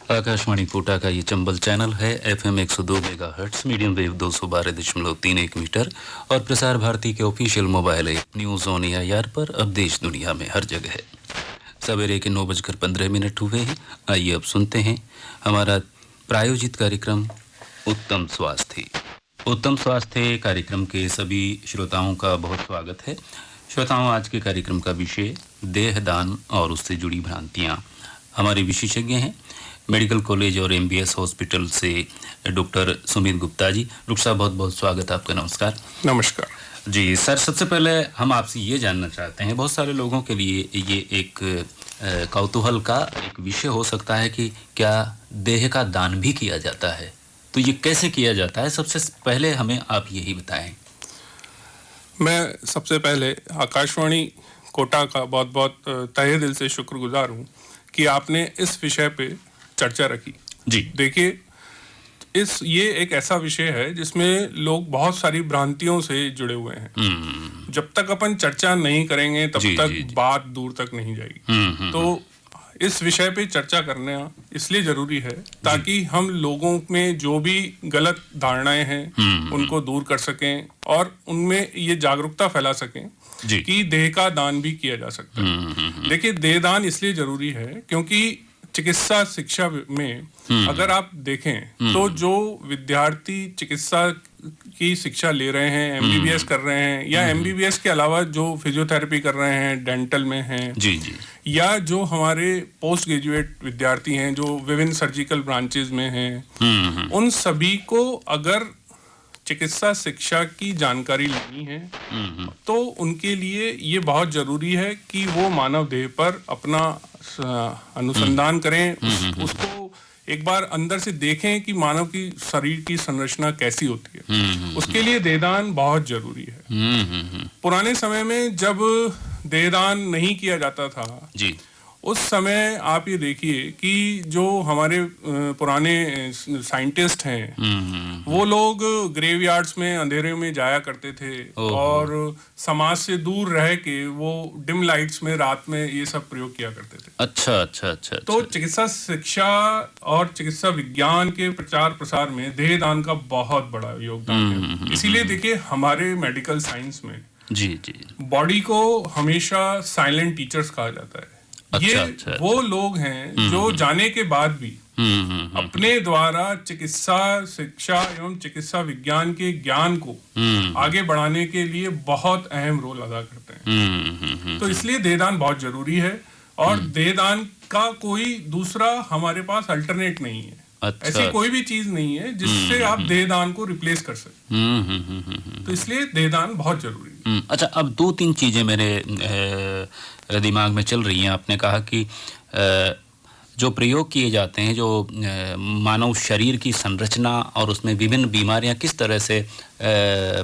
आकाशवाणी कोटा का ये चंबल चैनल है। FM 102 megahertz, medium wave 212.31 metre और प्रसार भारती के official mobile app news on AIR पर अब देश दुनिया में हर जगह है। सवेरे के 9:15 हुए हैं। आइए अब सुनते हैं हमारा प्रायोजित कार्यक्रम उत्तम स्वास्थ्य। उत्तम स्वास्थ्य कार्यक्रम के सभी श्रोताओं का बहुत स्वागत है। श्रोताओं, आज के कार्यक्रम का विषय देहदान और उससे जुड़ी भ्रांतियाँ। हमारे विशेषज्ञ हैं मेडिकल कॉलेज और MBS हॉस्पिटल से डॉक्टर सुमित गुप्ता जी। डॉक्टर साहब, बहुत बहुत स्वागत है आपका। नमस्कार। नमस्कार जी सर, सबसे पहले हम आपसे ये जानना चाहते हैं, बहुत सारे लोगों के लिए ये एक कौतूहल का एक विषय हो सकता है कि क्या देह का दान भी किया जाता है, तो ये कैसे किया जाता है? सबसे पहले हमें आप यही बताएं। मैं सबसे पहले आकाशवाणी कोटा का बहुत बहुत तहे दिल से शुक्रगुजार हूँ कि आपने इस विषय पे चर्चा रखी। जी देखिए, ये एक ऐसा विषय है जिसमें लोग बहुत सारी भ्रांतियों से जुड़े हुए हैं। जब तक अपन चर्चा नहीं करेंगे तब तक बात दूर तक नहीं जाएगी। तो इस विषय पे चर्चा करना इसलिए जरूरी है ताकि हम लोगों में जो भी गलत धारणाएं हैं उनको दूर कर सकें और उनमें ये जागरूकता फैला सकें कि देह का दान भी किया जा सकता है। देखिए, देह दान इसलिए जरूरी है क्योंकि चिकित्सा शिक्षा में अगर आप देखें तो जो विद्यार्थी चिकित्सा की शिक्षा ले रहे हैं, MBBS कर रहे हैं या MBBS के अलावा जो फिजियोथेरेपी कर रहे हैं, डेंटल में हैं, या जो हमारे पोस्ट ग्रेजुएट विद्यार्थी हैं जो विभिन्न सर्जिकल ब्रांचेस में हैं, उन सभी को अगर चिकित्सा शिक्षा की जानकारी लेनी है तो उनके लिए ये बहुत जरूरी है कि वो मानव देह पर अपना अनुसंधान करें, उसको एक बार अंदर से देखें कि मानव की शरीर की संरचना कैसी होती है। उसके लिए देहदान बहुत जरूरी है। पुराने समय में जब देहदान नहीं किया जाता था उस समय आप ये देखिए कि जो हमारे पुराने साइंटिस्ट हैं वो लोग ग्रेवयार्ड्स में अंधेरे में जाया करते थे और समाज से दूर रह के वो डिम लाइट्स में रात में ये सब प्रयोग किया करते थे। अच्छा। तो चिकित्सा शिक्षा और चिकित्सा विज्ञान के प्रचार प्रसार में देहदान का बहुत बड़ा योगदान है। इसीलिए देखिए, हमारे मेडिकल साइंस में बॉडी को हमेशा साइलेंट टीचर्स कहा जाता है। वो लोग हैं जो जाने के बाद भी अपने द्वारा चिकित्सा शिक्षा एवं चिकित्सा विज्ञान के ज्ञान को आगे बढ़ाने के लिए बहुत अहम रोल अदा करते हैं। तो इसलिए देहदान बहुत जरूरी है और देहदान का कोई दूसरा हमारे पास अल्टरनेट नहीं है। ऐसी कोई भी चीज नहीं है जिससे आप देहदान को रिप्लेस कर सकते। तो इसलिए देहदान बहुत जरूरी है। अच्छा, अब 2-3 चीजें मेरे दिमाग में चल रही हैं। आपने कहा कि जो प्रयोग किए जाते हैं, जो मानव शरीर की संरचना और उसमें विभिन्न बीमारियां किस तरह से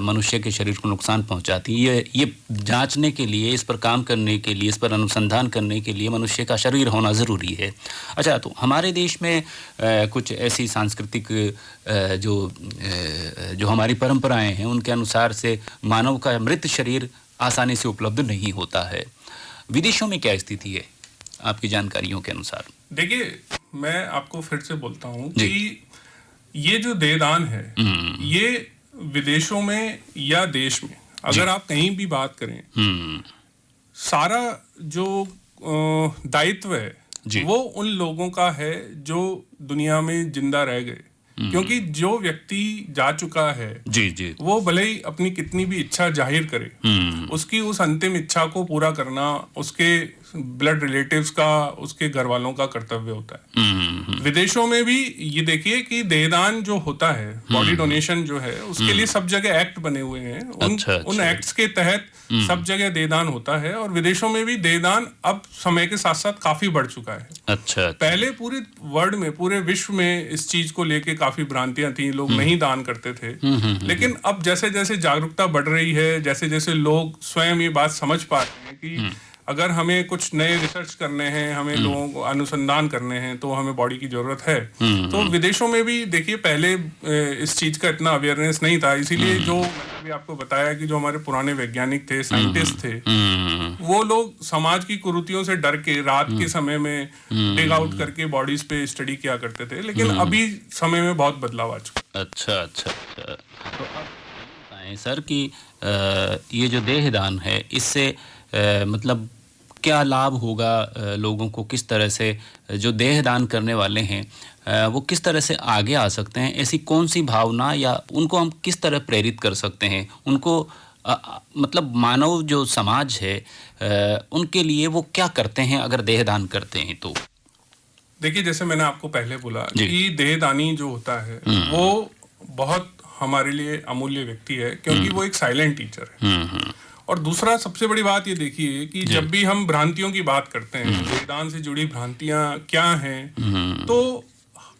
मनुष्य के शरीर को नुकसान पहुंचाती है, ये जांचने के लिए, इस पर काम करने के लिए, इस पर अनुसंधान करने के लिए मनुष्य का शरीर होना ज़रूरी है। अच्छा, तो हमारे देश में कुछ ऐसी सांस्कृतिक जो हमारी परंपराएं हैं उनके अनुसार से मानव का मृत शरीर आसानी से उपलब्ध नहीं होता है। विदेशों में क्या स्थिति है आपकी जानकारियों के अनुसार? देखिए, मैं आपको फिर से बोलता हूँ कि ये जो देहदान है ये विदेशों में या देश में अगर आप कहीं भी बात करें, सारा जो दायित्व है वो उन लोगों का है जो दुनिया में जिंदा रह गए। क्योंकि जो व्यक्ति जा चुका है वो भले ही अपनी कितनी भी इच्छा जाहिर करे, उसकी उस अंतिम इच्छा को पूरा करना उसके ब्लड रिलेटिव्स का, उसके घर वालों का कर्तव्य होता है। विदेशों में भी ये देखिए कि देहदान जो होता है, बॉडी डोनेशन जो है, उसके लिए सब जगह एक्ट बने हुए हैं। उन एक्ट्स के तहत सब जगह देहदान होता है और विदेशों में भी देहदान अब समय के साथ साथ काफी बढ़ चुका है। पहले पूरे वर्ल्ड में, पूरे विश्व में इस चीज को लेके काफी भ्रांतियां थी, लोग नहीं दान करते थे। लेकिन अब जैसे जैसे जागरूकता बढ़ रही है, जैसे जैसे लोग स्वयं ये बात समझ पा रहे हैं कि अगर हमें कुछ नए रिसर्च करने हैं, हमें लोगों को अनुसंधान करने हैं, तो हमें बॉडी की जरूरत है। तो विदेशों में भी देखिए पहले इस चीज का इतना अवेयरनेस नहीं था, इसीलिए जो मैंने अभी आपको बताया कि जो हमारे पुराने वैज्ञानिक थे, साइंटिस्ट थे, वो लोग समाज की कुरीतियों से डर के रात के समय में डिग आउट करके बॉडीज पे स्टडी किया करते थे, लेकिन अभी समय में बहुत बदलाव आ चुका। अच्छा अच्छा अच्छा। तो अब बताएं सर कि ये जो देहदान है, इससे मतलब क्या लाभ होगा लोगों को, किस तरह से जो देहदान करने वाले हैं वो किस तरह से आगे आ सकते हैं, ऐसी कौन सी भावना या उनको हम किस तरह प्रेरित कर सकते हैं, उनको मतलब मानव जो समाज है उनके लिए वो क्या करते हैं अगर देहदान करते हैं तो? देखिए जैसे मैंने आपको पहले बोला कि देहदानी जो होता है वो बहुत हमारे लिए अमूल्य व्यक्ति है, क्योंकि वो एक साइलेंट टीचर है। और दूसरा सबसे बड़ी बात ये देखिए कि जब भी हम भ्रांतियों की बात करते हैं, देहदान से जुड़ी भ्रांतियां क्या हैं, तो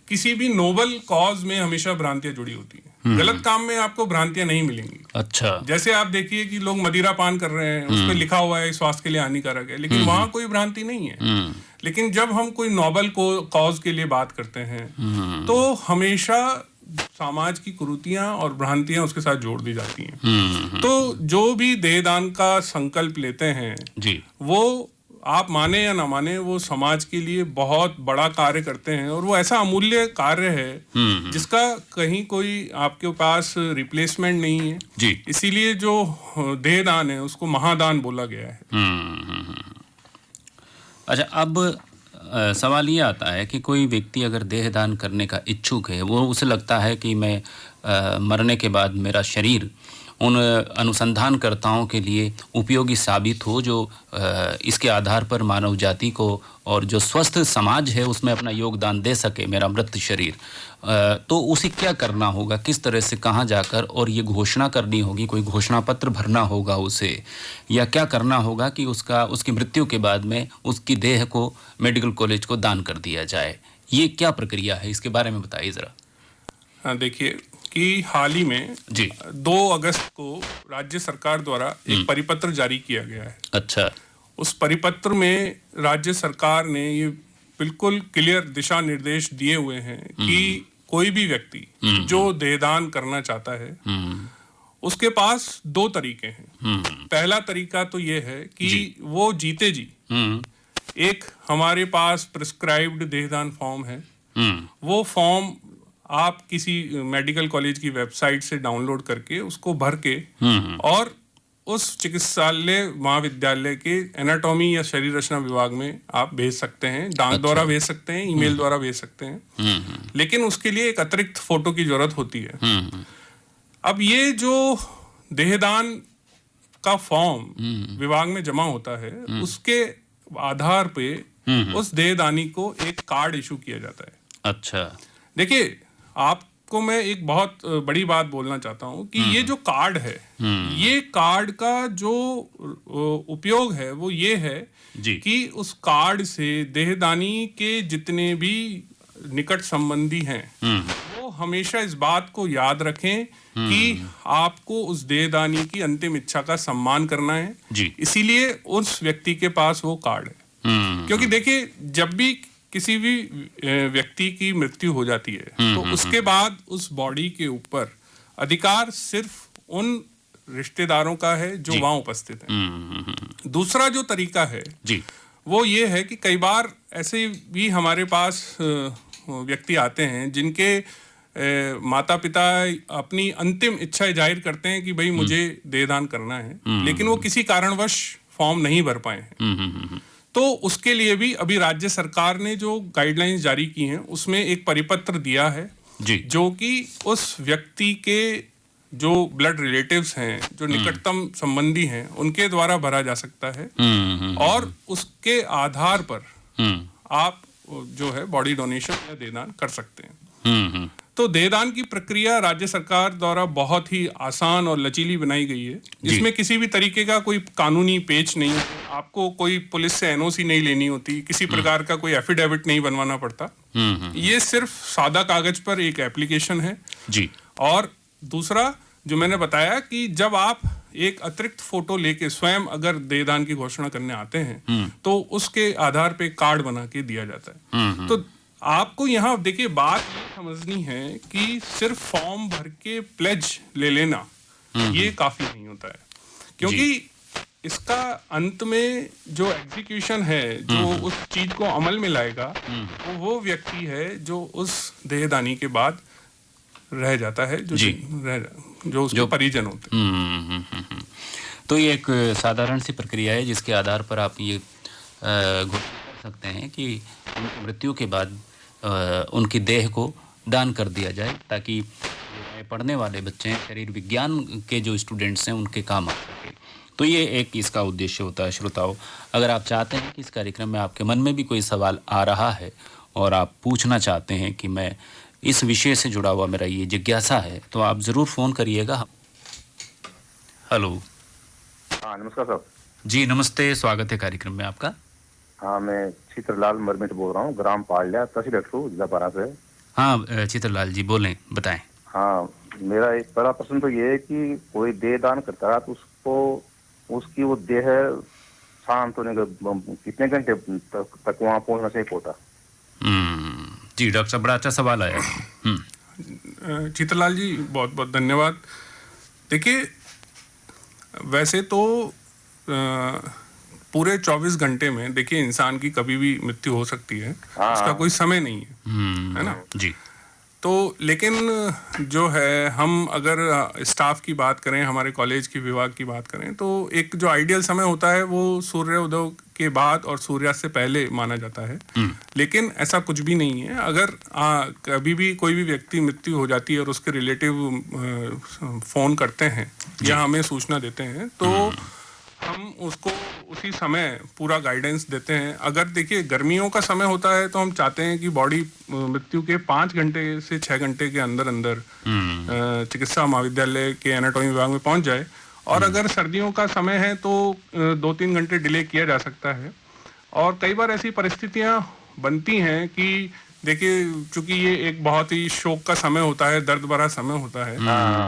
किसी भी नोबल कॉज में हमेशा भ्रांतियां जुड़ी होती हैं। गलत काम में आपको भ्रांतियां नहीं मिलेंगी। अच्छा, जैसे आप देखिए कि लोग मदिरा पान कर रहे हैं, उस पर लिखा हुआ है स्वास्थ्य के लिए हानिकारक है, लेकिन वहां कोई भ्रांति नहीं है। लेकिन जब हम कोई नोबल कॉज के लिए बात करते हैं, तो हमेशा समाज की कुरीतियां और भ्रांतियां उसके साथ जोड़ दी जाती हैं। तो जो भी देहदान का संकल्प लेते हैं जी, वो आप माने या ना माने, वो समाज के लिए बहुत बड़ा कार्य करते हैं, और वो ऐसा अमूल्य कार्य है जिसका कहीं कोई आपके पास रिप्लेसमेंट नहीं है जी। इसीलिए जो देहदान है उसको महादान बोला गया है। अच्छा, अब सवाल ये आता है कि कोई व्यक्ति अगर देहदान करने का इच्छुक है, वो उसे लगता है कि मैं मरने के बाद मेरा शरीर उन अनुसंधानकर्ताओं के लिए उपयोगी साबित हो जो इसके आधार पर मानव जाति को और जो स्वस्थ समाज है उसमें अपना योगदान दे सके, मेरा मृत शरीर, तो उसे क्या करना होगा, किस तरह से, कहाँ जाकर, और ये घोषणा करनी होगी, कोई घोषणा पत्र भरना होगा उसे, या क्या करना होगा कि उसकी मृत्यु के बाद में उसकी देह को मेडिकल कॉलेज को दान कर दिया जाए? ये क्या प्रक्रिया है, इसके बारे में बताइए ज़रा। हाँ, देखिए कि हाल ही में जी 2 अगस्त को राज्य सरकार द्वारा एक परिपत्र जारी किया गया है। अच्छा, उस परिपत्र में राज्य सरकार ने ये बिल्कुल क्लियर दिशा निर्देश दिए हुए हैं कि कोई भी व्यक्ति जो देहदान करना चाहता है उसके पास 2 तरीके हैं। पहला तरीका तो ये है कि वो जीते जी एक हमारे पास प्रिस्क्राइब्ड देहदान फॉर्म है, वो फॉर्म आप किसी मेडिकल कॉलेज की वेबसाइट से डाउनलोड करके उसको भर के और उस चिकित्सालय महाविद्यालय के एनाटॉमी या शरीर रचना विभाग में आप भेज सकते हैं। डाक द्वारा भेज सकते हैं, ईमेल द्वारा भेज सकते हैं, लेकिन उसके लिए एक अतिरिक्त फोटो की जरूरत होती है। अब ये जो देहदान का फॉर्म विभाग में जमा होता है, उसके आधार पे उस देहदानी को एक कार्ड इशू किया जाता है। अच्छा, देखिए आपको मैं एक बहुत बड़ी बात बोलना चाहता हूँ कि ये जो कार्ड है, ये कार्ड का जो उपयोग है वो ये है कि उस कार्ड से देहदानी के जितने भी निकट संबंधी हैं वो हमेशा इस बात को याद रखें कि आपको उस देहदानी की अंतिम इच्छा का सम्मान करना है, इसीलिए उस व्यक्ति के पास वो कार्ड है। क्योंकि देखिए जब भी किसी भी व्यक्ति की मृत्यु हो जाती है तो उसके बाद उस बॉडी के ऊपर अधिकार सिर्फ उन रिश्तेदारों का है जो वहां उपस्थित हैं। दूसरा जो तरीका है वो ये है कि कई बार ऐसे भी हमारे पास व्यक्ति आते हैं जिनके माता पिता अपनी अंतिम इच्छा जाहिर करते हैं कि भाई मुझे देहदान करना है, लेकिन वो किसी कारणवश फॉर्म नहीं भर पाए हैं। तो उसके लिए भी अभी राज्य सरकार ने जो गाइडलाइंस जारी की हैं उसमें एक परिपत्र दिया है जो कि उस व्यक्ति के जो ब्लड रिलेटिव्स हैं, जो निकटतम संबंधी हैं, उनके द्वारा भरा जा सकता है और उसके आधार पर आप जो है बॉडी डोनेशन या देहदान कर सकते हैं। तो देहदान की प्रक्रिया राज्य सरकार द्वारा बहुत ही आसान और लचीली बनाई गई है। इसमें किसी भी तरीके का कोई कानूनी पेच नहीं है, आपको कोई पुलिस से एनओसी नहीं लेनी होती, किसी प्रकार का कोई एफिडेविट नहीं बनवाना पड़ता। ये सिर्फ सादा कागज पर एक एप्लीकेशन है जी। और दूसरा जो मैंने बताया कि जब आप एक अतिरिक्त फोटो लेके स्वयं अगर देहदान की घोषणा करने आते हैं तो उसके आधार पे कार्ड बना के दिया जाता है। तो आपको यहाँ देखिए बात ये समझनी है कि सिर्फ फॉर्म भर के प्लेज ले लेना ये काफी नहीं होता है, क्योंकि इसका अंत में जो एग्जीक्यूशन है, जो उस चीज को अमल में लाएगा, वो व्यक्ति है जो उस देहदानी के बाद रह जाता है, जो उसके परिजन होते हैं। तो ये एक साधारण सी प्रक्रिया है जिसके आधार पर आप ये घोषणा कर सकते हैं कि उनकी मृत्यु के बाद उनकी देह को दान कर दिया जाए, ताकि पढ़ने वाले बच्चे हैं, शरीर विज्ञान के जो स्टूडेंट्स हैं उनके काम आ सके। तो ये एक इसका उद्देश्य होता है। श्रोताओं, अगर आप चाहते हैं कि इस कार्यक्रम में आपके मन में भी कोई सवाल आ रहा है और आप पूछना चाहते हैं कि मैं इस विषय से जुड़ा हुआ मेरा ये जिज्ञासा है, तो आप ज़रूर फ़ोन करिएगा। हेलो। हाँ, नमस्कार सर। जी नमस्ते, स्वागत है कार्यक्रम में आपका। हाँ, मैं चित्रलाल मरमिट बोल रहा हूँ, ग्राम पालिया, तहसील अटरू, जिला बारा से। हाँ चित्रलाल जी, बोलें, बताएं। हाँ, मेरा एक बड़ा प्रश्न तो ये है कि कोई देह दान करता है तो उसको उसकी वो देह शांत होने का कितने घंटे तक वहाँ पहुँचना चाहिए होता? जी डॉक्टर साहब, बड़ा अच्छा सवाल आया। चित्रलाल जी, बहुत बहुत धन्यवाद। देखिए, वैसे तो पूरे 24 घंटे में देखिए इंसान की कभी भी मृत्यु हो सकती है, उसका कोई समय नहीं है ना जी। तो लेकिन जो है, हम अगर स्टाफ की बात करें, हमारे कॉलेज की विभाग की बात करें, तो एक जो आइडियल समय होता है वो सूर्योदय के बाद और सूर्यास्त से पहले माना जाता है। लेकिन ऐसा कुछ भी नहीं है। अगर कभी भी कोई भी व्यक्ति मृत्यु हो जाती है और उसके रिलेटिव फोन करते हैं या हमें सूचना देते हैं, तो हम उसको उसी समय पूरा गाइडेंस देते हैं। अगर देखिए गर्मियों का समय होता है तो हम चाहते हैं कि बॉडी मृत्यु के 5 घंटे से 6 घंटे के अंदर अंदर चिकित्सा महाविद्यालय के एनाटॉमी विभाग में पहुंच जाए, और अगर सर्दियों का समय है तो 2-3 घंटे डिले किया जा सकता है। और कई बार ऐसी परिस्थितियां बनती हैं कि देखिए, चूंकि ये एक बहुत ही शोक का समय होता है, दर्द भरा समय होता है,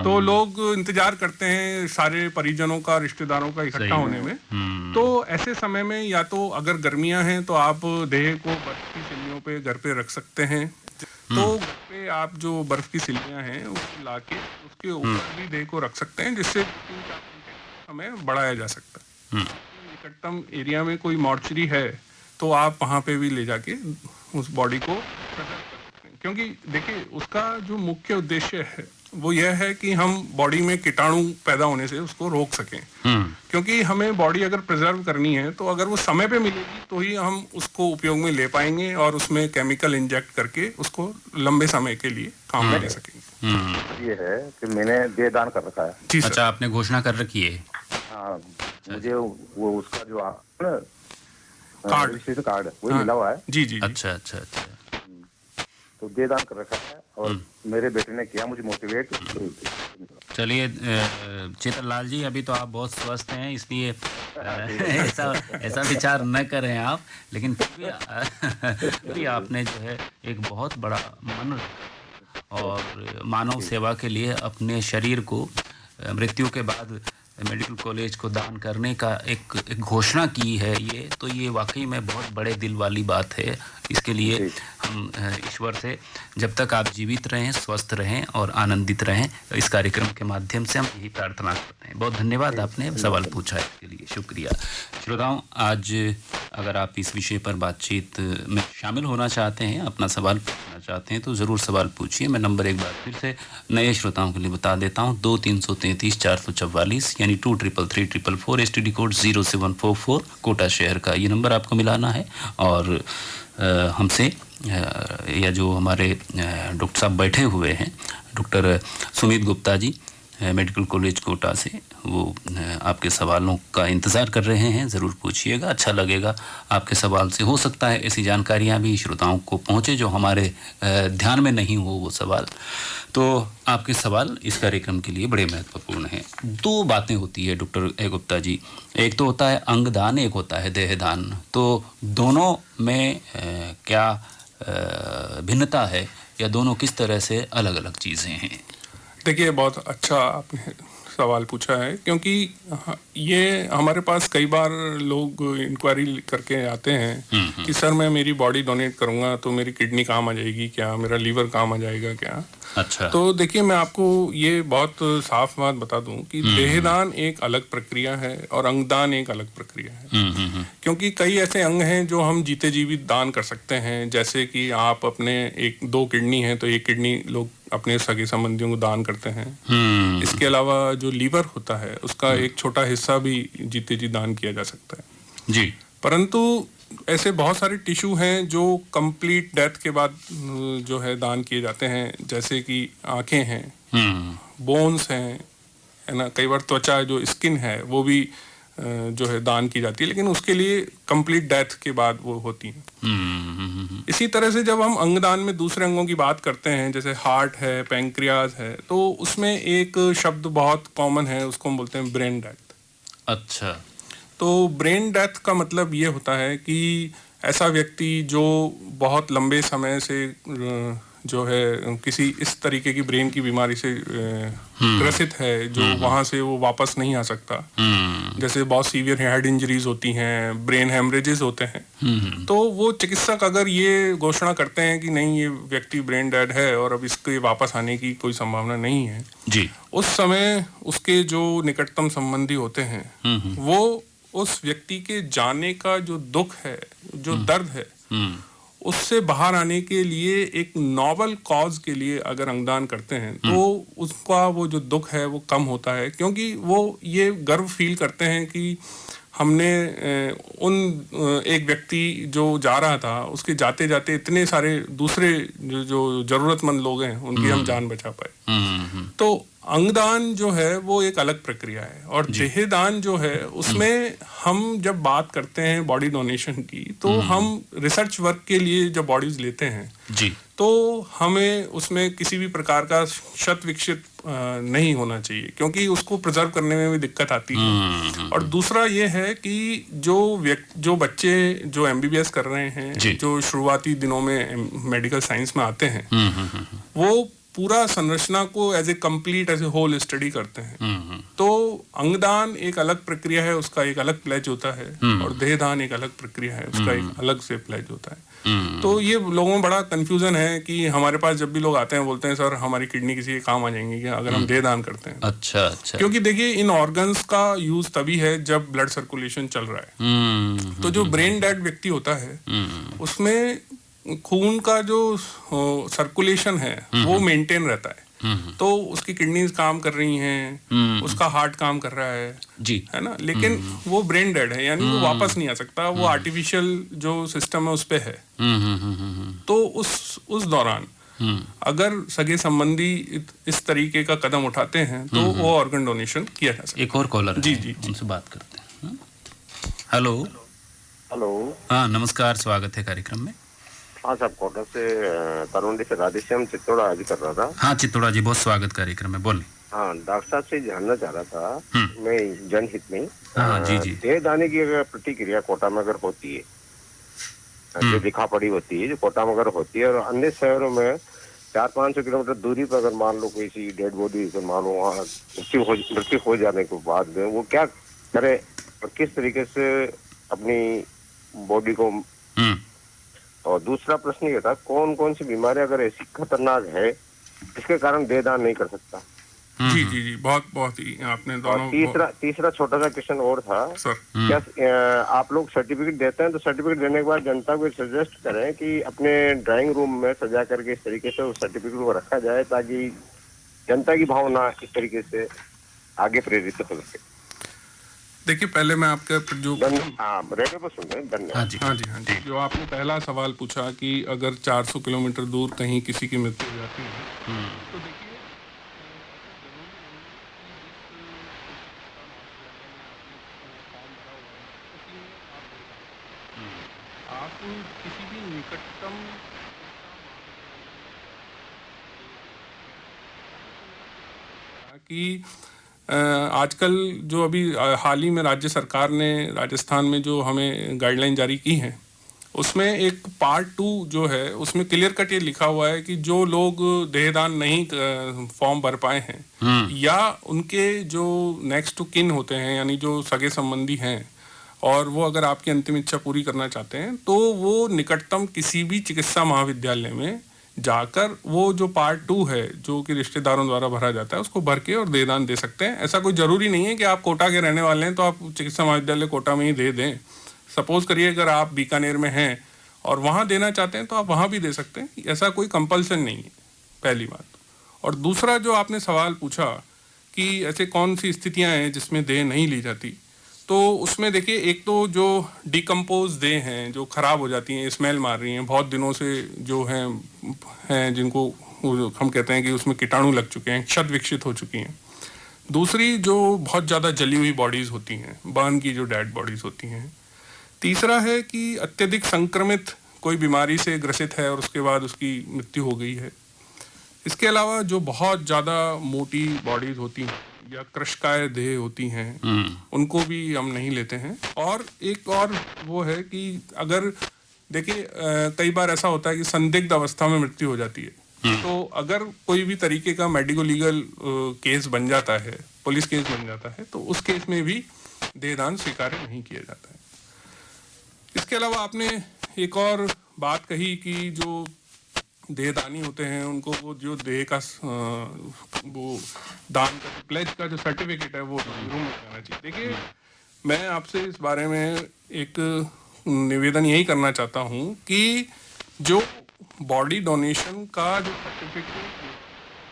तो लोग इंतजार करते हैं सारे परिजनों का, रिश्तेदारों का इकट्ठा होने में। तो ऐसे समय में या तो अगर गर्मियां हैं तो आप देह को बर्फ की सिल्लियों पे घर पे रख सकते हैं। तो घर पे आप जो बर्फ की सिल्लियां हैं उसको लाके उसके ऊपर भी देह को रख सकते हैं, जिससे 3-4 घंटे समय बढ़ाया जा सकता है। निकटतम एरिया में कोई मॉर्चरी है तो आप वहाँ पे भी ले जाके उस बॉडी को प्रिजर्व कर सकते हैं, क्योंकि देखिए उसका जो मुख्य उद्देश्य है वो यह है कि हम बॉडी में कीटाणु पैदा होने से उसको रोक सकें। क्योंकि हमें बॉडी अगर प्रिजर्व करनी है तो अगर वो समय पे मिलेगी तो ही हम उसको उपयोग में ले पाएंगे और उसमें केमिकल इंजेक्ट करके उसको लंबे समय के लिए काम में ले सकेंगे। ये है कि मैंने देह दान कर रखा है। जी सर। अच्छा, आपने घोषणा कर रखी है। हाँ, मुझे वो उसका जो कार्ड कार्ड वो मिला हुआ है। जी जी। अच्छा अच्छा अच्छा। तो देह दान कर रखा है और मेरे बेटे ने किया मुझे मोटिवेट। चलिए चित्रलाल जी, अभी तो आप बहुत स्वस्थ हैं, इसलिए ऐसा विचार न करें आप, लेकिन फिर भी आपने जो है एक बहुत बड़ा मन और मानव सेवा के लिए अपने शरीर को मृत्यु के बाद मेडिकल कॉलेज को दान करने का एक घोषणा की है। ये तो ये वाकई में बहुत बड़े दिल वाली बात है। इसके लिए हम ईश्वर से जब तक आप जीवित रहें, स्वस्थ रहें और आनंदित रहें, इस कार्यक्रम के माध्यम से हम यही प्रार्थना करते हैं। बहुत धन्यवाद, आपने सवाल पूछा, इसके लिए शुक्रिया। श्रोताओं, आज अगर आप इस विषय पर बातचीत में शामिल होना चाहते हैं, अपना सवाल पूछना चाहते हैं, तो ज़रूर सवाल पूछिए। मैं नंबर एक बार फिर से नए श्रोताओं के लिए बता देता हूँ, 2333-444 यानी 2333444, STD कोड 0744, कोटा शहर का ये नंबर आपको मिलाना है। और हमसे या जो हमारे डॉक्टर साहब बैठे हुए हैं, doctor Sumit Gupta ji, medical college Kota से, वो आपके सवालों का इंतज़ार कर रहे हैं। ज़रूर पूछिएगा, अच्छा लगेगा आपके सवाल से। हो सकता है ऐसी जानकारियां भी श्रोताओं को पहुंचे जो हमारे ध्यान में नहीं हो वो सवाल। तो आपके सवाल इस कार्यक्रम के लिए बड़े महत्वपूर्ण हैं। 2 बातें होती है डॉक्टर गुप्ता जी, एक तो होता है अंगदान, एक होता है देहदान। तो दोनों में क्या भिन्नता है या दोनों किस तरह से अलग अलग चीज़ें हैं? देखिए, बहुत अच्छा आपने सवाल पूछा है, क्योंकि ये हमारे पास कई बार लोग इंक्वायरी करके आते हैं कि सर मैं मेरी बॉडी डोनेट करूंगा तो मेरी किडनी काम आ जाएगी क्या, मेरा लीवर काम आ जाएगा क्या। अच्छा। तो देखिए मैं आपको ये बहुत साफ बात बता दूं कि देहदान एक अलग प्रक्रिया है और अंगदान एक अलग प्रक्रिया है। क्योंकि कई ऐसे अंग हैं जो हम जीते जीवित दान कर सकते हैं, जैसे कि आप अपने 2 किडनी है तो 1 किडनी लोग अपने सगे संबंधियों को दान करते हैं। इसके अलावा जो लीवर होता है उसका एक छोटा हिस्सा भी जीते जी दान किया जा सकता है जी। परंतु ऐसे बहुत सारे टिश्यू हैं जो कंप्लीट डेथ के बाद जो है दान किए जाते हैं, जैसे कि आंखें हैं, बोन्स हैं, है ना, कई बार त्वचा जो स्किन है वो भी जो है दान की जाती है, लेकिन उसके लिए कंप्लीट डेथ के बाद वो होती है। इसी तरह से जब हम अंगदान में दूसरे अंगों की बात करते हैं, जैसे हार्ट है, पैंक्रियाज है, तो उसमें एक शब्द बहुत कॉमन है, उसको हम बोलते हैं ब्रेन डेथ। अच्छा। तो ब्रेन डेथ का मतलब ये होता है कि ऐसा व्यक्ति जो बहुत लंबे समय से जो है किसी इस तरीके की ब्रेन की बीमारी से ग्रसित है, जो वहां से वो वापस नहीं आ सकता, जैसे बहुत सीवियर हेड इंजरीज होती हैं, ब्रेन हेमरेजेस होते हैं, तो वो चिकित्सक अगर ये घोषणा करते हैं कि नहीं ये व्यक्ति ब्रेन डेड है और अब इसके वापस आने की कोई संभावना नहीं है जी, उस समय उसके जो निकटतम संबंधी होते हैं वो उस व्यक्ति के जाने का जो दुख है, जो दर्द है, उससे बाहर आने के लिए एक नॉवल कॉज के लिए अगर अंगदान करते हैं तो उसका वो जो दुख है वो कम होता है, क्योंकि वो ये गर्व फील करते हैं कि हमने एक व्यक्ति जो जा रहा था उसके जाते जाते इतने सारे दूसरे जो जरूरतमंद लोग हैं उनकी हम जान बचा पाए। तो अंगदान जो है वो एक अलग प्रक्रिया है, और देहदान जो है उसमें हम जब बात करते हैं बॉडी डोनेशन की तो हम रिसर्च वर्क के लिए जब बॉडीज लेते हैं जी, तो हमें उसमें किसी भी प्रकार का शत विकसित नहीं होना चाहिए, क्योंकि उसको प्रिजर्व करने में भी दिक्कत आती है। और दूसरा ये है कि जो बच्चे जो एमबीबीएस कर रहे हैं, जो शुरुआती दिनों में मेडिकल साइंस में आते हैं, वो पूरा संरचना को as a complete as a whole study करते हैं। तो अंगदान एक अलग प्रक्रिया है, उसका एक अलग प्लेज होता है, और देहदान एक अलग प्रक्रिया है, उसका एक अलग से प्लेज होता है। तो ये लोगों में बड़ा कंफ्यूजन है कि हमारे पास जब भी लोग आते हैं बोलते हैं सर हमारी किडनी किसी के काम आ जाएंगी क्या अगर हम देहदान करते हैं। अच्छा। क्योंकि देखिए इन ऑर्गन्स का यूज तभी है जब ब्लड सर्कुलेशन चल रहा है। तो जो ब्रेन डेड व्यक्ति होता है उसमें खून का जो सर्कुलेशन है वो मेंटेन रहता है, तो उसकी किडनीज काम कर रही हैं, उसका हार्ट काम कर रहा है जी, है ना, लेकिन वो ब्रेन डेड है, यानी वो वापस नहीं आ सकता, वो आर्टिफिशियल जो सिस्टम है उस पे है। तो उस दौरान अगर सगे संबंधी इस तरीके का कदम उठाते हैं तो वो ऑर्गन डोनेशन किया जा सकता है। एक और कॉलर जी जी उनसे बात करते हैं। हेलो। हेलो। हाँ नमस्कार, स्वागत है कार्यक्रम में। हाँ साहब, कोटा से तरुण से राधेश्याम चित्तौड़ा आज कर रहा था। हाँ चित्तौड़ा जी, बहुत स्वागत कार्यक्रम में, बोले। हाँ, डॉक्टर साहब से जानना चाह रहा था मैं जनहित में। हाँ जी जी। देहदानी की अगर प्रतिक्रिया कोटा में अगर होती है, जो लिखा पढ़ी होती है, जो कोटा में अगर होती है, और अन्य शहरों में 400-500 किलोमीटर दूरी पर अगर मान लो कोई सी डेड बॉडी मान लो वहाँ मृत्यु हो जाने के बाद में वो क्या करे और किस तरीके से अपनी बॉडी को। और दूसरा प्रश्न ये था, कौन कौन सी बीमारियां अगर ऐसी खतरनाक है इसके कारण देहदान नहीं कर सकता। जी जी जी, बहुत ही आपने दोनों। तीसरा छोटा सा क्वेश्चन और था सर, क्या आप लोग सर्टिफिकेट देते हैं तो सर्टिफिकेट देने के बाद जनता को सजेस्ट करें कि अपने ड्राइंग रूम में सजा करके इस तरीके से उस सर्टिफिकेट को रखा जाए ताकि जनता की भावना इस तरीके से आगे प्रेरित हो सके। देखिए पहले मैं आपका जो रेडियो पर सुन रहे हैं, धन्यवाद। हाँ जी, जो आपने पहला सवाल पूछा कि अगर 400 किलोमीटर दूर कहीं किसी की मृत्यु हो जाती है तो देखिए आप किसी भी निकटतम कि आजकल जो अभी हाल ही में राज्य सरकार ने राजस्थान में जो हमें गाइडलाइन जारी की हैं उसमें एक पार्ट 2 जो है उसमें क्लियर कट ये लिखा हुआ है कि जो लोग देहदान नहीं फॉर्म भर पाए हैं या उनके जो नेक्स्ट टू किन होते हैं यानी जो सगे संबंधी हैं और वो अगर आपकी अंतिम इच्छा पूरी करना चाहते हैं तो वो निकटतम किसी भी चिकित्सा महाविद्यालय में जाकर वो जो पार्ट 2 है जो कि रिश्तेदारों द्वारा भरा जाता है उसको भर के और देदान दे सकते हैं। ऐसा कोई जरूरी नहीं है कि आप कोटा के रहने वाले हैं तो आप चिकित्सा महाविद्यालय कोटा में ही दे दें। सपोज करिए अगर आप बीकानेर में हैं और वहाँ देना चाहते हैं तो आप वहाँ भी दे सकते हैं, ऐसा कोई कंपल्सन नहीं है, पहली बात। और दूसरा जो आपने सवाल पूछा कि ऐसे कौन सी स्थितियाँ हैं जिसमें देह नहीं ली जाती, तो उसमें देखिए एक तो जो डिकम्पोज देह हैं जो ख़राब हो जाती हैं, स्मेल मार रही हैं, बहुत दिनों से जो हैं जिनको हम कहते हैं कि उसमें कीटाणु लग चुके हैं, क्षत विकसित हो चुकी हैं। दूसरी जो बहुत ज़्यादा जली हुई बॉडीज़ होती हैं, बर्न की जो डेड बॉडीज़ होती हैं। तीसरा है कि अत्यधिक संक्रमित कोई बीमारी से ग्रसित है और उसके बाद उसकी मृत्यु हो गई है। इसके अलावा जो बहुत ज़्यादा मोटी बॉडीज़ होती हैं या कृशकाय देह होती हैं उनको भी हम नहीं लेते हैं। और एक और वो है कि अगर देखिए कई बार ऐसा होता है कि संदिग्ध अवस्था में मृत्यु हो जाती है, तो अगर कोई भी तरीके का मेडिको लीगल केस बन जाता है, पुलिस केस बन जाता है, तो उस केस में भी देहदान स्वीकार्य नहीं किया जाता है। इसके अलावा आपने एक और बात कही कि जो देहदानी होते हैं उनको वो जो देह का वो दान का प्लेज का जो सर्टिफिकेट है वो रूम में जाना चाहिए। देखिए मैं आपसे इस बारे में एक निवेदन यही करना चाहता हूँ कि जो बॉडी डोनेशन का जो सर्टिफिकेट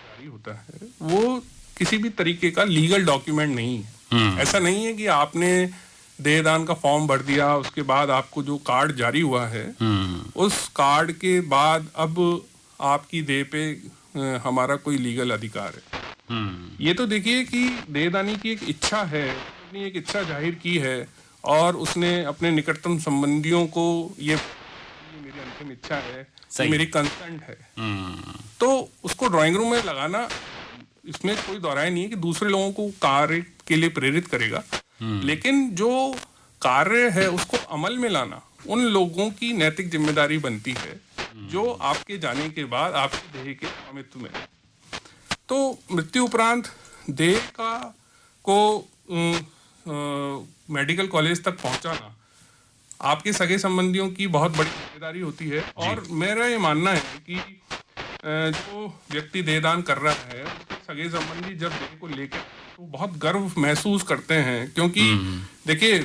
जारी होता है वो किसी भी तरीके का लीगल डॉक्यूमेंट नहीं है। ऐसा नहीं है कि आपने देहदान का फॉर्म भर दिया, उसके बाद आपको जो कार्ड जारी हुआ है उस कार्ड के बाद अब आपकी देह पे हमारा कोई लीगल अधिकार है। ये तो देखिए कि देहदानी की एक इच्छा है, अपनी एक इच्छा जाहिर की है और उसने अपने निकटतम संबंधियों को ये मेरी अंतिम इच्छा है, मेरी कंसेंट है, तो उसको ड्राइंग रूम में लगाना इसमें कोई दोहराई नहीं है कि दूसरे लोगों को कार्य के लिए प्रेरित करेगा, लेकिन जो कार्य है उसको अमल में लाना उन लोगों की नैतिक जिम्मेदारी बनती है जो आपके जाने के बाद आपके देह के स्वामित्व में। तो मृत्यु उपरांत देह का को मेडिकल कॉलेज तक पहुंचाना आपके सगे संबंधियों की बहुत बड़ी जिम्मेदारी होती है। और मेरा ये मानना है कि जो व्यक्ति देहदान कर रहा है उसके सगे संबंधी जब देह को लेकर तो बहुत गर्व महसूस करते हैं, क्योंकि देखिए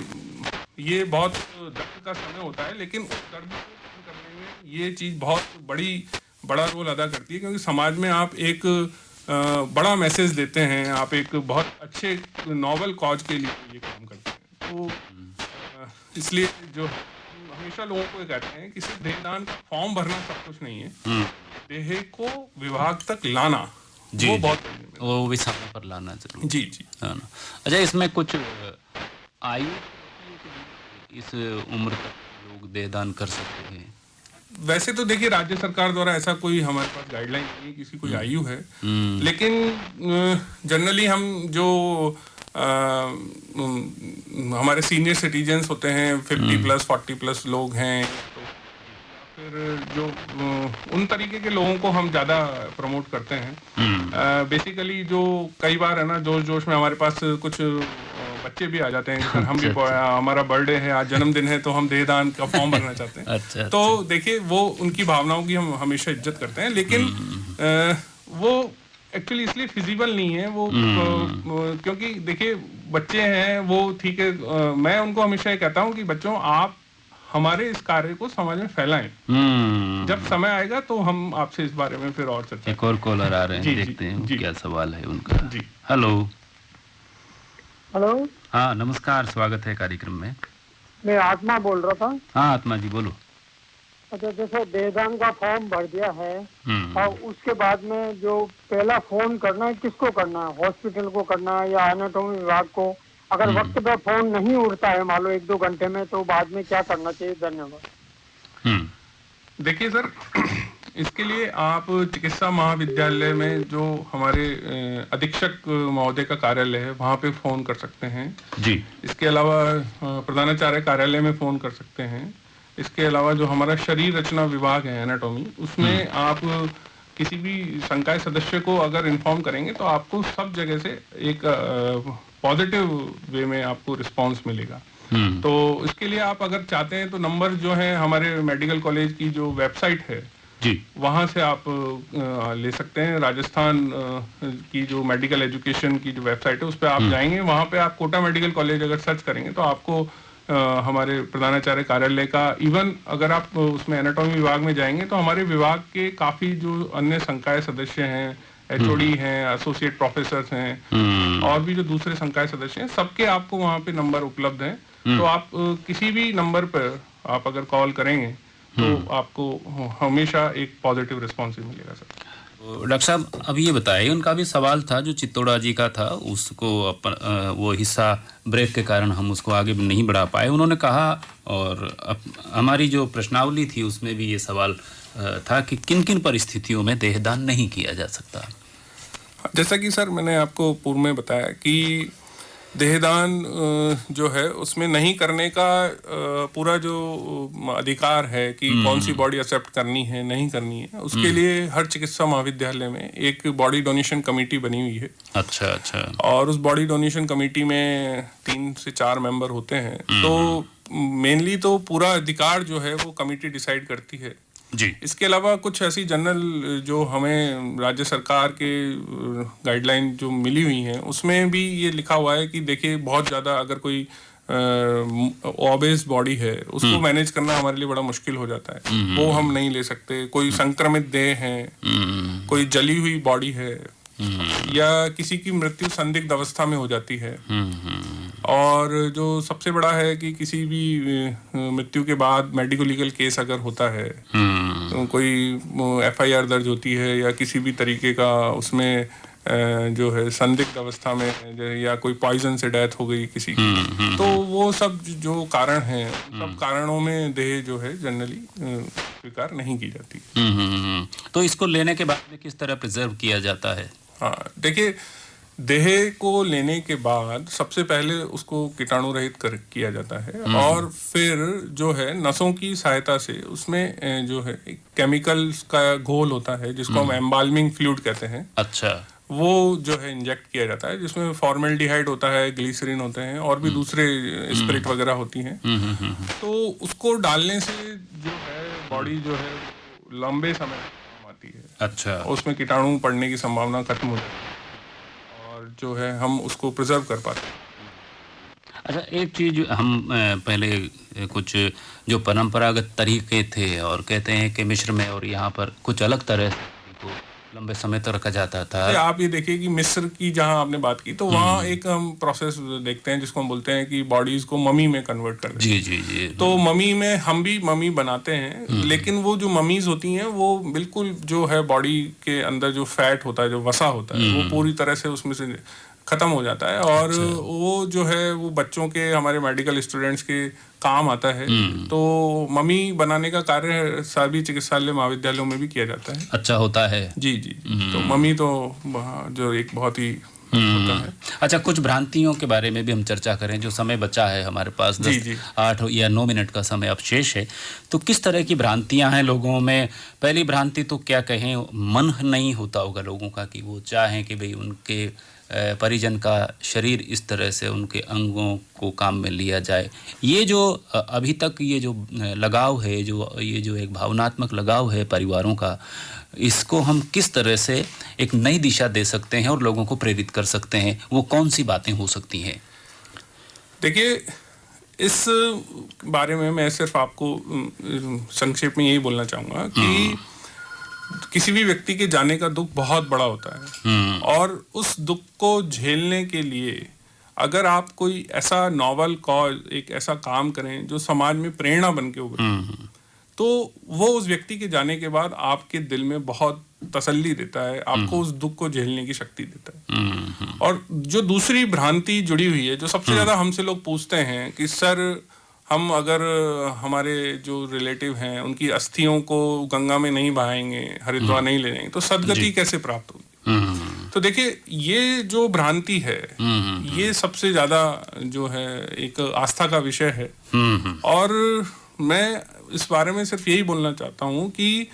ये बहुत दर्द का समय होता है, लेकिन उस दर्द को कम करने में ये चीज़ बहुत बड़ा रोल अदा करती है, क्योंकि समाज में आप एक बड़ा मैसेज देते हैं, आप एक बहुत अच्छे नॉवल कॉज के लिए ये काम करते हैं। तो इसलिए जो हमेशा लोगों को ये कहते हैं कि सिर्फ देहदान का फॉर्म भरना सब कुछ नहीं है, देह को विभाग तक लाना वो बहुत वो भी समय पर लाना जरूर। जी हाँ ना। अच्छा, इसमें कुछ आयु इस उम्र तक लोग देहदान कर सकते हैं? वैसे तो देखिए राज्य सरकार द्वारा ऐसा कोई हमारे पास गाइडलाइन नहीं है, किसी कोई आयु है, लेकिन जनरली हम जो हमारे सीनियर सिटीजन्स होते हैं 50+ 40+ लोग हैं, तो फिर जो उन तरीके के लोगों को हम ज़्यादा प्रमोट करते हैं। बेसिकली जो कई बार है ना जोश में हमारे पास कुछ बच्चे भी आ जाते हैं, हम भी हमारा बर्थडे है, आज जन्मदिन है, तो हम देहदान का फॉर्म भरना चाहते हैं। अच्छा, तो देखिए वो उनकी भावनाओं की हम हमेशा इज्जत करते हैं, लेकिन वो एक्चुअली इसलिए फिजिबल नहीं है वो क्योंकि देखिए बच्चे हैं वो ठीक है। मैं उनको हमेशा ये कहता हूँ कि बच्चों आप हमारे इस कार्य को समाज में फैलाएं। जब समय आएगा तो हम आपसे इस बारे में फिर और चर्चा। एक और कॉलर आ रहे हैं, देखते हैं क्या सवाल है उनका। जी हेलो। हाँ नमस्कार, स्वागत है कार्यक्रम में। मैं आत्मा बोल रहा था। हाँ आत्मा जी बोलो। अच्छा, जैसे देहदान का फॉर्म भर दिया है और उसके बाद में जो पहला फोन करना है किसको करना है, हॉस्पिटल को करना है या एनाटॉमी विभाग को? अगर वक्त पे फोन नहीं उठता है मान लो 1-2 घंटे में, तो बाद में क्या करना चाहिए? धन्यवाद। देखिए सर, इसके लिए आप चिकित्सा महाविद्यालय में जो हमारे अधीक्षक महोदय का कार्यालय है वहाँ पे फोन कर सकते हैं जी। इसके अलावा प्रधानाचार्य कार्यालय में फोन कर सकते हैं। इसके अलावा जो हमारा शरीर रचना विभाग है, एनाटॉमी, उसमें आप किसी भी संकाय सदस्य को अगर इन्फॉर्म करेंगे तो आपको सब जगह से एक पॉजिटिव वे में आपको रिस्पांस मिलेगा। तो इसके लिए आप अगर चाहते हैं तो नंबर जो है हमारे मेडिकल कॉलेज की जो वेबसाइट है जी, वहाँ से आप ले सकते हैं। राजस्थान की जो मेडिकल एजुकेशन की जो वेबसाइट है उस पर आप जाएंगे, वहाँ पे आप कोटा मेडिकल कॉलेज अगर सर्च करेंगे तो आपको हमारे प्रधानाचार्य कार्यालय का, इवन अगर आप उसमें एनाटॉमी विभाग में जाएंगे तो हमारे विभाग के काफी जो अन्य संकाय सदस्य हैं, एचओडी हैं, एसोसिएट प्रोफेसर हैं, और भी जो दूसरे संकाय सदस्य हैं, सबके आपको वहाँ पे नंबर उपलब्ध हैं। तो आप किसी भी नंबर पर आप अगर कॉल करेंगे तो आपको हमेशा एक पॉजिटिव रिस्पॉन्स ही मिलेगा सर। डॉक्टर साहब अब ये बताइए, उनका भी सवाल था जो चित्तौड़ा जी का था, उसको वो हिस्सा ब्रेक के कारण हम उसको आगे नहीं बढ़ा पाए। उन्होंने कहा, और हमारी जो प्रश्नावली थी उसमें भी ये सवाल था कि किन किन परिस्थितियों में देहदान नहीं किया जा सकता। जैसा कि सर मैंने आपको पूर्व में बताया कि देहदान जो है उसमें नहीं करने का पूरा जो अधिकार है कि कौन सी बॉडी एक्सेप्ट करनी है नहीं करनी है, उसके लिए हर चिकित्सा महाविद्यालय में एक बॉडी डोनेशन कमेटी बनी हुई है। अच्छा। और उस बॉडी डोनेशन कमेटी में 3 से 4 मेंबर होते हैं। तो मेनली तो पूरा अधिकार जो है वो कमेटी डिसाइड करती है जी। इसके अलावा कुछ ऐसी जनरल जो हमें राज्य सरकार के गाइडलाइन जो मिली हुई हैं उसमें भी ये लिखा हुआ है कि देखिए बहुत ज़्यादा अगर कोई ओबेस बॉडी है उसको मैनेज करना हमारे लिए बड़ा मुश्किल हो जाता है, वो हम नहीं ले सकते। कोई संक्रमित देह है, कोई जली हुई बॉडी है, या किसी की मृत्यु संदिग्ध अवस्था में हो जाती है, और जो सबसे बड़ा है कि किसी भी मृत्यु के बाद मेडिको लीगल केस अगर होता है, तो कोई एफआईआर दर्ज होती है या किसी भी तरीके का उसमें जो है संदिग्ध अवस्था में या कोई पॉइजन से डेथ हो गई किसी की, तो वो सब जो कारण हैं सब कारणों में देह जो है जनरली स्वीकार नहीं की जाती। तो इसको लेने के बाद में किस तरह प्रिजर्व किया जाता है? हाँ, देखिए देह को लेने के बाद सबसे पहले उसको कीटाणु रहित किया जाता है, और फिर जो है नसों की सहायता से उसमें जो है केमिकल्स का घोल होता है जिसको हम एम्बाल्मिंग फ्लूइड कहते हैं। अच्छा। वो जो है इंजेक्ट किया जाता है, जिसमें फॉर्मेल्डिहाइड होता है, ग्लिसरीन होते हैं, और भी दूसरे स्पिरिट वगैरह होती हैं। तो उसको डालने से जो है बॉडी जो है लंबे समय काम आती है। अच्छा। उसमें कीटाणु पड़ने की संभावना खत्म हो जाती है और जो है हम उसको प्रिजर्व कर पाते हैं। अच्छा, एक चीज हम पहले कुछ जो परंपरागत तरीके थे और कहते हैं कि मिस्र में और यहाँ पर कुछ अलग तरह को लंबे समय तक रखा जाता था। आप ये देखिए कि मिस्र की जहाँ आपने बात की तो वहाँ एक हम प्रोसेस देखते हैं जिसको हम बोलते हैं कि बॉडीज को ममी में कन्वर्ट कर देते हैं। जी। तो ममी में हम भी ममी बनाते हैं, लेकिन वो जो ममीज होती हैं वो बिल्कुल जो है बॉडी के अंदर जो फैट होता है, जो वसा होता है, वो पूरी तरह से उसमें से खत्म हो जाता है, और वो जो है वो बच्चों के, हमारे मेडिकल स्टूडेंट्स के काम आता है। तो ममी बनाने का कार्य सभी चिकित्सालय महाविद्यालयों में भी किया जाता है। अच्छा होता है। जी। तो ममी तो जो एक बहुत ही होता है। अच्छा, कुछ भ्रांतियों के बारे में भी हम चर्चा करें, जो समय बचा है हमारे पास 8 या 9 मिनट का समय अब शेष है, तो किस तरह की भ्रांतियां हैं लोगों में? पहली भ्रांति तो क्या कहें, मन नहीं होता होगा लोगों का कि वो चाहें कि भाई उनके परिजन का शरीर इस तरह से उनके अंगों को काम में लिया जाए। ये जो अभी तक ये जो लगाव है, ये जो एक भावनात्मक लगाव है परिवारों का, इसको हम किस तरह से एक नई दिशा दे सकते हैं और लोगों को प्रेरित कर सकते हैं? वो कौन सी बातें हो सकती हैं? देखिए, इस बारे में मैं सिर्फ आपको संक्षेप में यही बोलना चाहूँगा कि किसी भी व्यक्ति के जाने का दुख बहुत बड़ा होता है, और उस दुख को झेलने के लिए अगर आप कोई ऐसा नॉवल कॉज, एक ऐसा काम करें जो समाज में प्रेरणा बन के उभरे, तो वो उस व्यक्ति के जाने के बाद आपके दिल में बहुत तसल्ली देता है, आपको उस दुख को झेलने की शक्ति देता है। और जो दूसरी भ्रांति जुड़ी हुई है, जो सबसे ज्यादा हमसे लोग पूछते हैं कि सर हम अगर हमारे जो रिलेटिव हैं उनकी अस्थियों को गंगा में नहीं बहाएंगे, हरिद्वार नहीं ले जाएंगे, तो सदगति कैसे प्राप्त होगी? तो देखिए, ये जो भ्रांति है ये सबसे ज्यादा जो है एक आस्था का विषय है। और मैं इस बारे में सिर्फ यही बोलना चाहता हूँ कि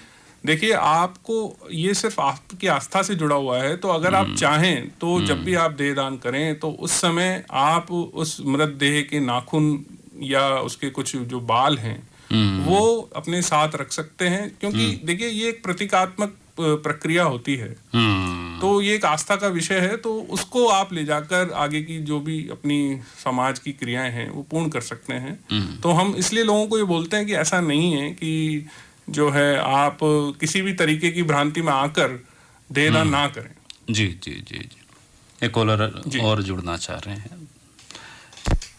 देखिए, आपको ये सिर्फ आपकी आस्था से जुड़ा हुआ है, तो अगर आप चाहें तो जब भी आप देहदान करें तो उस समय आप उस मृतदेह के नाखून या उसके कुछ जो बाल हैं वो अपने साथ रख सकते हैं, क्योंकि देखिए ये एक प्रतीकात्मक प्रक्रिया होती है, तो ये एक आस्था का विषय है, तो उसको आप ले जाकर आगे की जो भी अपनी समाज की क्रियाएं हैं वो पूर्ण कर सकते हैं। तो हम इसलिए लोगों को ये बोलते हैं कि ऐसा नहीं है कि जो है आप किसी भी तरीके की भ्रांति में आकर देहदान ना करें। जी जी जी जी। एक कॉलर और जुड़ना चाह रहे हैं।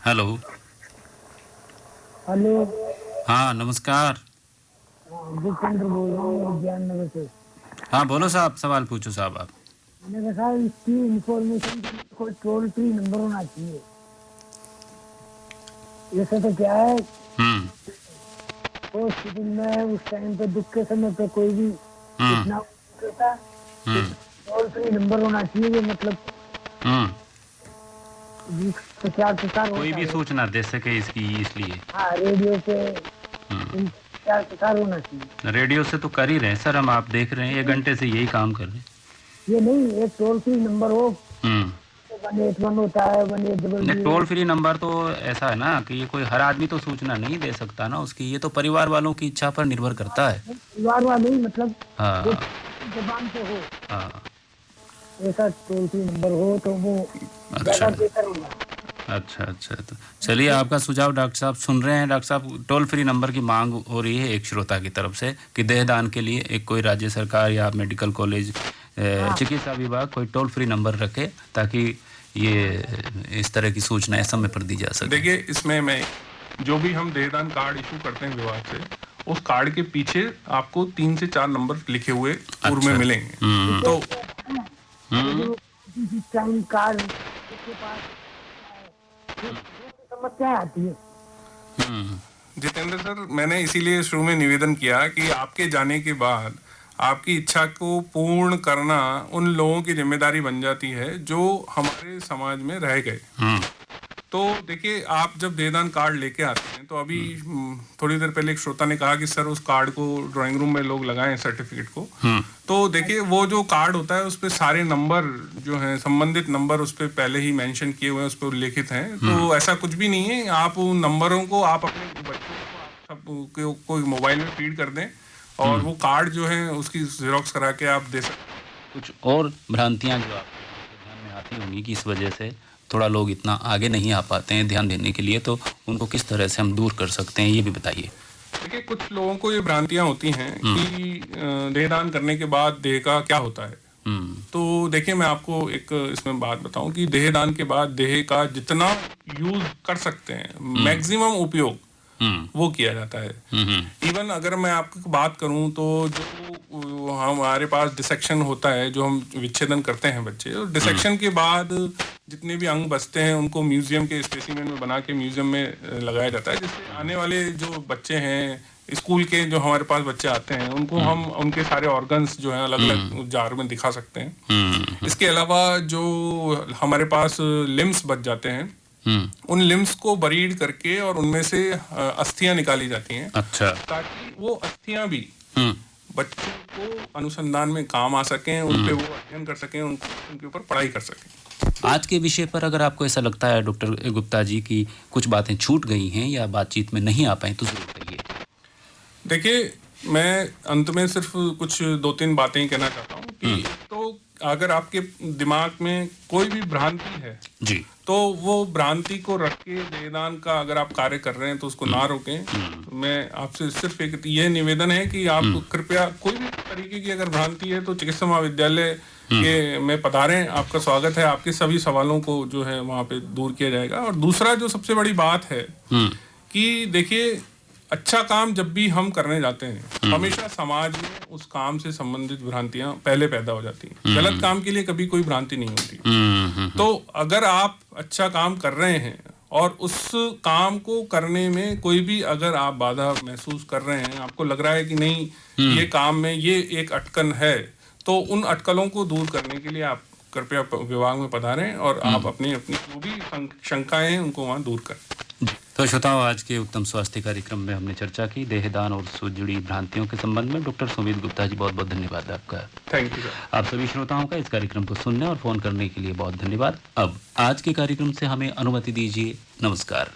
हेलो। हेलो। हाँ नमस्कार। जितेंद्र बोल रहा हूँ ज्ञाननगर से। हाँ बोलो साहब, सवाल पूछो साहब आप। मैंने कहा इसकी इंफॉर्मेशन कोई टोल फ्री नंबर होना चाहिए। ऐसा तो क्या है, हॉस्पिटल में उस टाइम पे दुख के समय पे कोई भी इतना होता, टोल फ्री नंबर होना चाहिए, मतलब प्रचार कोई भी सूचना दे सके इसकी, इसलिए हाँ रेडियो पे प्रचार होना चाहिए। रेडियो से तो कर ही रहे हैं सर हम, आप देख रहे हैं 1 घंटे से यही काम कर रहे हैं। ये नहीं, एक टोल फ्री नंबर हो, 181 होता है, 180। टोल फ्री नंबर तो ऐसा है ना कि ये कोई हर आदमी तो सूचना नहीं दे सकता ना उसकी, ये तो परिवार वालों की इच्छा पर निर्भर करता है। परिवार वाले ही मतलब हाँ जबान पे हो, हाँ ऐसा टोल फ्री नंबर हो तो वो अच्छा बेहतर होगा। अच्छा अच्छा। तो चलिए आपका सुझाव डॉक्टर साहब सुन रहे हैं। डॉक्टर साहब, टोल फ्री नंबर की मांग हो रही है एक श्रोता की तरफ से कि देहदान के लिए एक कोई राज्य सरकार या मेडिकल कॉलेज चिकित्सा विभाग कोई टोल फ्री नंबर रखे ताकि ये इस तरह की सूचनाएं समय पर दी जा सके। देखिए, इसमें मैं जो भी हम देहदान कार्ड इशू करते हैं विभाग से, उस कार्ड के पीछे आपको 3 से 4 नंबर लिखे हुए पूर्व में मिलेंगे। तो कार्ड के पास समस्या आती है। जितेंद्र सर, मैंने इसीलिए शुरू में निवेदन किया कि आपके जाने के बाद आपकी इच्छा को पूर्ण करना उन लोगों की जिम्मेदारी बन जाती है जो हमारे समाज में रह गए। तो देखिए, आप जब देहदान कार्ड लेके आते हैं तो अभी थोड़ी देर पहले एक श्रोता ने कहा कि सर उस कार्ड को ड्राइंग रूम में लोग लगाएं सर्टिफिकेट को। तो देखिए, वो जो कार्ड होता है उस पे सारे नंबर जो हैं, संबंधित नंबर उस पे पहले ही मेंशन किए हुए हैं, उस पे उल्लेखित हैं। तो ऐसा कुछ भी नहीं है, आप उन नंबरों को आप अपने बच्चों को कोई मोबाइल में फीड कर दें और वो कार्ड जो है उसकी जेरोक्स करा के आप दे सकते। कुछ और भ्रांतियां जो आपके ध्यान में आती होंगी कि इस वजह से थोड़ा लोग इतना आगे नहीं आ पाते हैं ध्यान देने के लिए, तो उनको किस तरह से हम दूर कर सकते हैं, ये भी बताइए। देखिए, कुछ लोगों को ये भ्रांतियां होती हैं कि देहदान करने के बाद देह का क्या होता है। तो देखिए, मैं आपको एक इसमें बात बताऊं कि देहदान के बाद देह का जितना यूज कर सकते हैं, मैक्सिमम उपयोग वो किया जाता है। इवन अगर मैं आपको बात करूं तो जो हमारे पास डिसेक्शन होता है, जो हम विच्छेदन करते हैं बच्चे, और डिसेक्शन के बाद जितने भी अंग बचते हैं उनको म्यूजियम के स्पेसिमेन में बना के म्यूजियम में लगाया जाता है, जिससे आने वाले जो बच्चे हैं, स्कूल के जो हमारे पास बच्चे आते हैं, उनको हम उनके सारे ऑर्गन्स जो हैं अलग अलग जार में दिखा सकते हैं। इसके अलावा जो हमारे पास लिम्स बच जाते हैं, उन लिम्स को बरीड करके और उनमें से अस्थियां निकाली जाती हैं। अच्छा। ताकि वो अस्थियां भी बच्चों को अनुसंधान में काम आ सकें, उन पे वो अध्ययन कर सकें, उनके ऊपर पढ़ाई कर सकें। आज के विषय पर अगर आपको ऐसा लगता है डॉक्टर गुप्ता जी की कुछ बातें छूट गई हैं या बातचीत में नहीं आ पाई तो जरूर कहिए। देखिए, मैं अंत में सिर्फ कुछ 2-3 बातें ही कहना चाहता हूँ कि तो अगर आपके दिमाग में कोई भी भ्रांति है जी, तो वो भ्रांति को रख के देहदान का अगर आप कार्य कर रहे हैं तो उसको ना रोकें। तो मैं आपसे सिर्फ एक ये निवेदन है कि आप कृपया कोई भी तरीके की अगर भ्रांति है तो चिकित्सा महाविद्यालय के में पधारें, आपका स्वागत है, आपके सभी सवालों को जो है वहाँ पे दूर किया जाएगा। और दूसरा जो सबसे बड़ी बात है कि देखिए, अच्छा काम जब भी हम करने जाते हैं हमेशा समाज में उस काम से संबंधित भ्रांतियां पहले पैदा हो जाती हैं। गलत काम के लिए कभी कोई भ्रांति नहीं होती। तो अगर आप अच्छा काम कर रहे हैं और उस काम को करने में कोई भी अगर आप बाधा महसूस कर रहे हैं, आपको लग रहा है कि नहीं ये काम में ये एक अटकन है, तो उन अटकलों को दूर करने के लिए आप कृपया विभाग में पधारें और आप अपनी जो भी शंकाएं हैं उनको वहाँ दूर करें। तो श्रोताओं, आज के उत्तम स्वास्थ्य कार्यक्रम में हमने चर्चा की देहदान और उससे जुड़ी भ्रांतियों के संबंध में। डॉक्टर सुमित गुप्ता जी, बहुत बहुत धन्यवाद आपका। Thank you. आप सभी श्रोताओं का इस कार्यक्रम को सुनने और फोन करने के लिए बहुत धन्यवाद। अब आज के कार्यक्रम से हमें अनुमति दीजिए। नमस्कार।